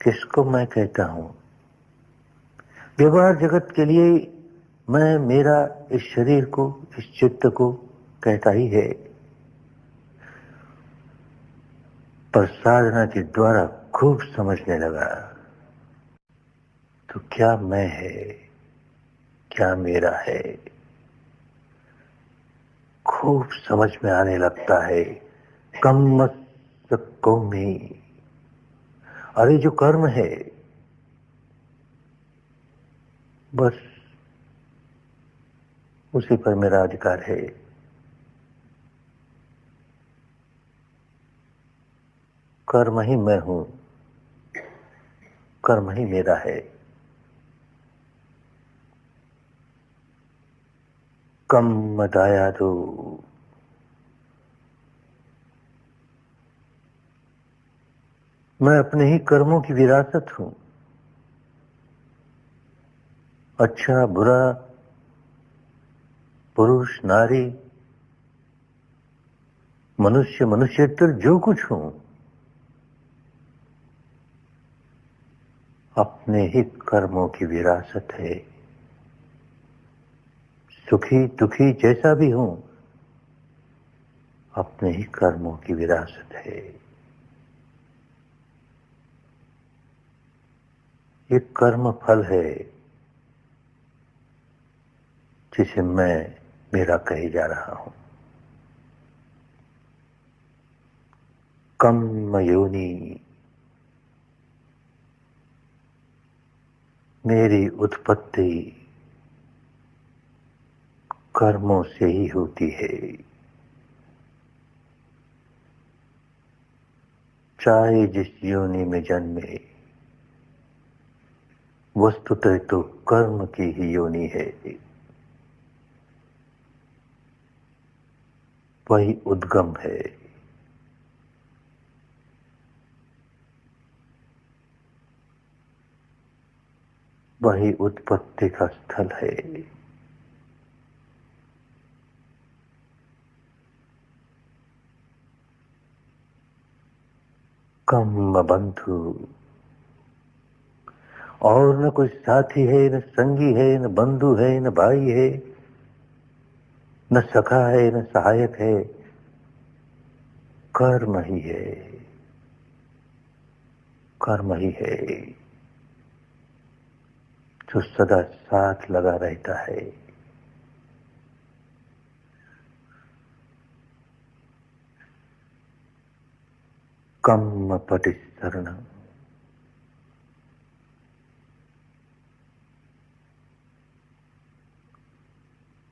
किसको मैं कहता हूं? व्यवहार जगत के लिए मैं मेरा इस शरीर को, इस चित्त को कहता ही है, पर साधना के द्वारा खूब समझने लगा तो क्या मैं है, क्या मेरा है, खूब समझ में आने लगता है। कम कौमी, अरे जो कर्म है बस उसी पर मेरा अधिकार है। कर्म ही मैं हूं, कर्म ही मेरा है। कम मत आया तो मैं अपने ही कर्मों की विरासत हूं। अच्छा बुरा, पुरुष नारी, मनुष्य मनुष्येतर जो कुछ हूं, अपने ही कर्मों की विरासत है। सुखी दुखी जैसा भी हूं, अपने ही कर्मों की विरासत है। ये कर्म फल है जिसे मैं मेरा कहे जा रहा हूं। कर्म योनि, मेरी उत्पत्ति कर्मों से ही होती है। चाहे जिस योनि में जन्मे, वस्तुतः तो कर्म की ही योनि है। वही उद्गम है, वही उत्पत्ति का स्थल है। कर्म बंधु, और न कोई साथी है, न संगी है, न बंधु है, न भाई है, न सखा है, न सहायक है। कर्म ही है, कर्म ही है जो सदा साथ लगा रहता है। कर्म पटिशरण,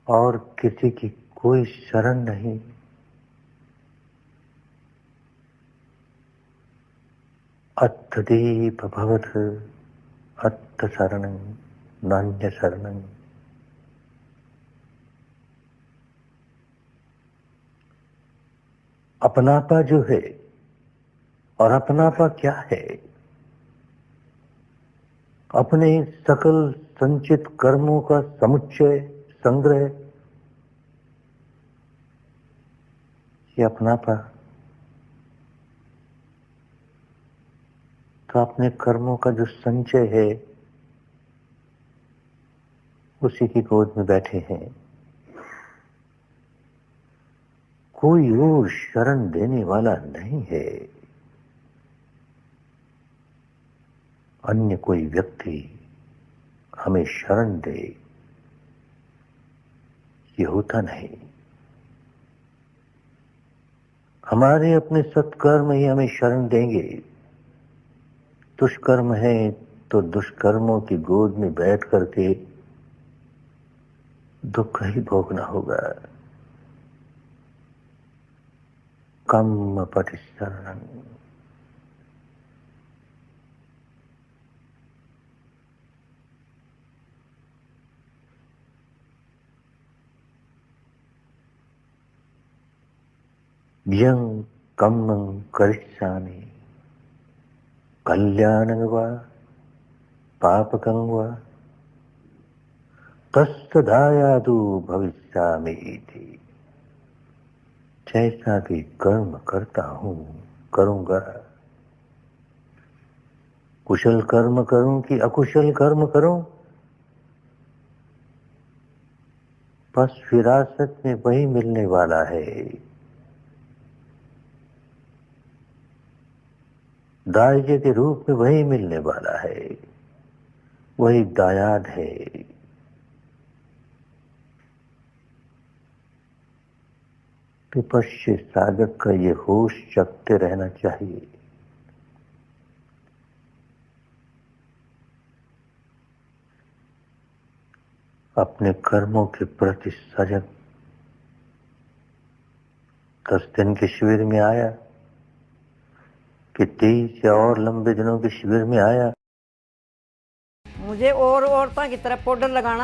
और किसी की कोई शरण नहीं। अत्थदीप भवत अत्थ शरणं नान्य शरणं। अपनापा जो है, और अपनापा क्या है? अपने सकल संचित कर्मों का समुच्चय, संग्रह, ये अपनापा। तो अपने कर्मों का जो संचय है उसी की गोद में बैठे हैं। कोई और शरण देने वाला नहीं है। अन्य कोई व्यक्ति हमें शरण दे, ये होता नहीं। हमारे अपने सत्कर्म ही हमें शरण देंगे। दुष्कर्म है तो दुष्कर्मों की गोद में बैठ करके दुख ही भोगना होगा। कर्म पटिशरणं, यं कर्मं करिष्यामि कल्याणं वा पापकं वा तत्सदायातु भविष्यामि इति। जैसा भी कर्म करता हूं, करूंगा, कुशल कर्म करूं कि अकुशल कर्म करूं, बस विरासत में वही मिलने वाला है। दाइजे के रूप में वही मिलने वाला है, वही दायाद है। विपश्य साधक का ये होश जगते रहना चाहिए। अपने कर्मों के प्रति सजग। 10 दिन के शिविर में आया कि 23 या और लंबे दिनों के शिविर में आया। मुझे और औरतों की तरह पाउडर लगाना